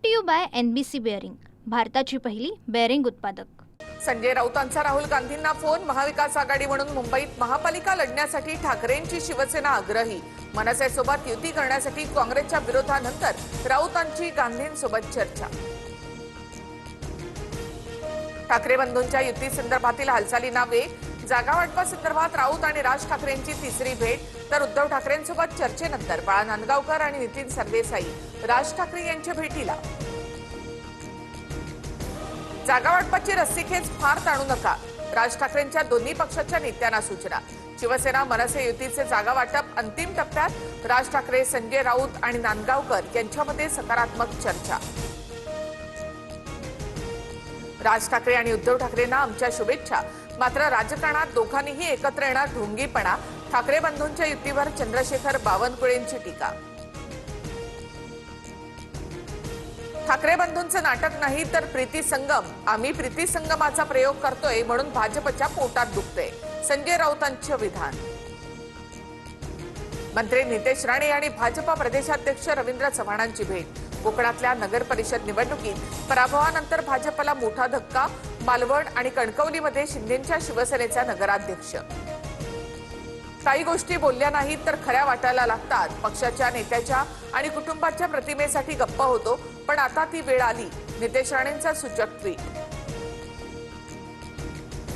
To you by NBC bearing, भारताची पहिली bearing उत्पादक। संजय राऊतांचा राहुल गांधींना फोन। महाविकास आघाडी म्हणून मुंबईत महापालिका लढण्यासाठी ठाकरेंची शिवसेना आग्रही। मनसेसोबत युती करण्यासाठी काँग्रेसच्या विरोधानंतर राऊतांची गांधींसोबत चर्चा। ठाकरे बंधूंच्या युती संदर्भातील हालचालींना वेग। जागा वाटपासंदर्भात राऊत आणि राज ठाकरेंची तिसरी भेट, तर उद्धव ठाकरेंसोबत चर्चेनंतर बाळा नांदगावकर आणि नितीन सरदेसाई राज ठाकरे यांच्या भेटीला। जागा वाटपाची रस्सीखेच फार ताणू नका, राज ठाकरेंच्या दोन्ही पक्षाच्या नेत्यांना सूचना। शिवसेना मनसे युतीचे जागा वाटप अंतिम टप्प्यात, राज ठाकरे, संजय राऊत आणि नांदगावकर यांच्यामध्ये सकारात्मक चर्चा। राज ठाकरे आणि उद्धव ठाकरेंना आमच्या शुभेच्छा, मात्र राजकारणात दोघांनीही एकत्र येणार ढोंगीपणा। ठाकरे बंधूंच्या युतीवर चंद्रशेखर बावनकुळेंची टीका। ठाकरे बंधूंचं नाटक नाही तर प्रीती संगम, आम्ही प्रीती संगमाचा प्रयोग करतोय म्हणून भाजपच्या पोटात दुखतंय, संजय राऊतांचे विधान। मंत्री नितेश राणे आणि भाजपा प्रदेशाध्यक्ष रवींद्र चव्हाणांची भेट। कोकणातल्या नगर परिषद निवडणुकीत पराभवानंतर भाजपला मोठा धक्का। मालवण आणि कणकवलीमध्ये शिंदेंच्या शिवसेनेचा नगराध्यक्ष। काही गोष्टी बोलल्या नाहीत तर खऱ्या वाटायला लागतात, पक्षाच्या नेत्याच्या आणि कुटुंबाच्या प्रतिमेसाठी गप्प होतो, पण आता ती वेळ आली, नितेश राणेंचा सूचक ट्विट।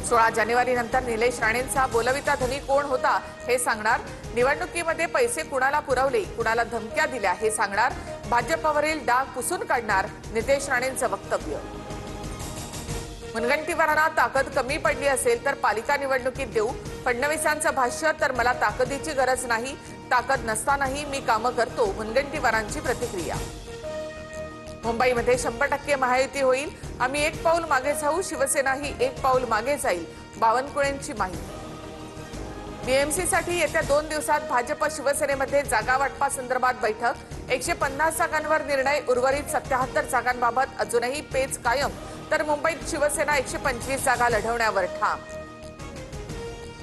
16 जानेवारीनंतर निलेश राणेंचा बोलविता धनी कोण होता हे सांगणार। निवडणुकीमध्ये पैसे कुणाला पुरवले, कुणाला धमक्या दिल्या हे सांगणार। भाजपवरील डाग पुसून काढणार, नितेश राणेंचं वक्तव्य। मुनगंटीवारांना ताकद कमी पडली असेल तर पालिका निवडणुकीत देऊ, फडणवीसांचं भाष्य। तर मला ताकदीची गरज नाही, ताकद नसतानाही मी कामं करतो, मुनगंटीवारांची प्रतिक्रिया। मुंबईमध्ये 100% महायुती होईल, आम्ही एक पाऊल मागे जाऊ, शिवसेनाही एक पाऊल मागे जाईल, बावनकुळेंची माहिती। बीएमसीसाठी येत्या 2 दिवसात भाजप शिवसेनेमध्ये जागा वाटपासंदर्भात बैठक। 150 जागांवर निर्णय, उर्वरित 77 जागांबाबत अजूनही पेच कायम, तर मुंबईत शिवसेना 125 जागा लढवण्यावर ठाम।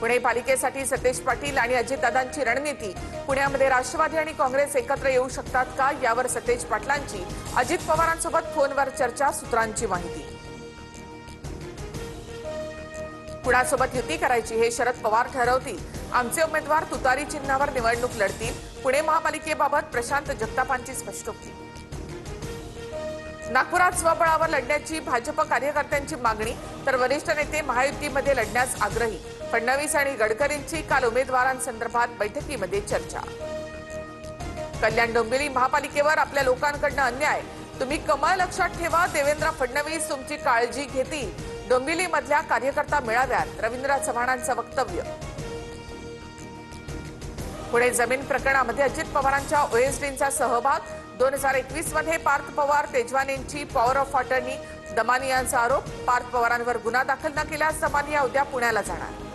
पुणे पालिकेसाठी सतेज पाटील आणि अजितदादांची रणनीती। पुण्यामध्ये राष्ट्रवादी आणि काँग्रेस एकत्र येऊ शकतात का, यावर सतेज पाटलांची अजित पवारांसोबत फोनवर चर्चा, सूत्रांची माहिती। कुणासोबत युती करायची हे शरद पवार ठरवतील, आमचे उमेदवार तुतारी चिन्हावर निवडणूक लढतील। पुणे महापालिकेबाबत प्रशांत जगतापांची स्पष्टोक्ती। नागपुरात स्वबळावर लढण्याची भाजप कार्यकर्त्यांची मागणी, तर वरिष्ठ नेते महायुतीमध्ये लढण्यास आग्रही। फडणवीस आणि गडकरींची काल उमेदवारांसंदर्भात बैठकीमध्ये चर्चा। कल्याण डोंबिवली महापालिकेवर आपल्या लोकांकडून अन्याय, तुम्ही कमळ लक्षात ठेवा, देवेंद्र फडणवीस तुमची काळजी घेतील। डोंबिवलीमधल्या कार्यकर्ता मेळाव्यात रवींद्र चव्हाणांचं वक्तव्य। पुणे जमीन प्रकरणामध्ये अजित पवारांच्या ओएसडींचा सहभाग। 2021 मध्ये पार्थ पवार, तेजवानींची पॉवर ऑफ अटर्नी, दमानी यांचा आरोप। पार्थ पवारांवर गुन्हा दाखल न केल्यास दमानिया उद्या पुण्याला जाणार।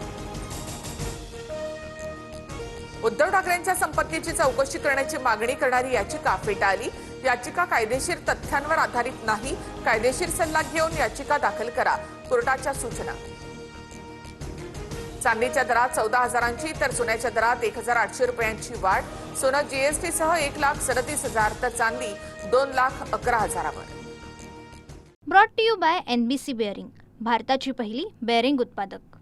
उद्धव ठाकरेंच्या संपत्तीची चौकशी करण्याची मागणी करणारी याचिका फेटाळली। याचिका कायदेशीर तथ्यांवर आधारित नाही, कायदेशीर सल्ला घेऊन याचिका दाखल करा, कोर्टाच्या सूचना। चांदीच्या दरात 14,000ची तर सोन्याच्या दरात 1,800 रुपयांची वाढ। सोनं जीएसटी सह 1,37,000 तर चांदी 2,11,000वर। Brought to you by NBC bearing, भारताची पहिली बेअरिंग उत्पादक।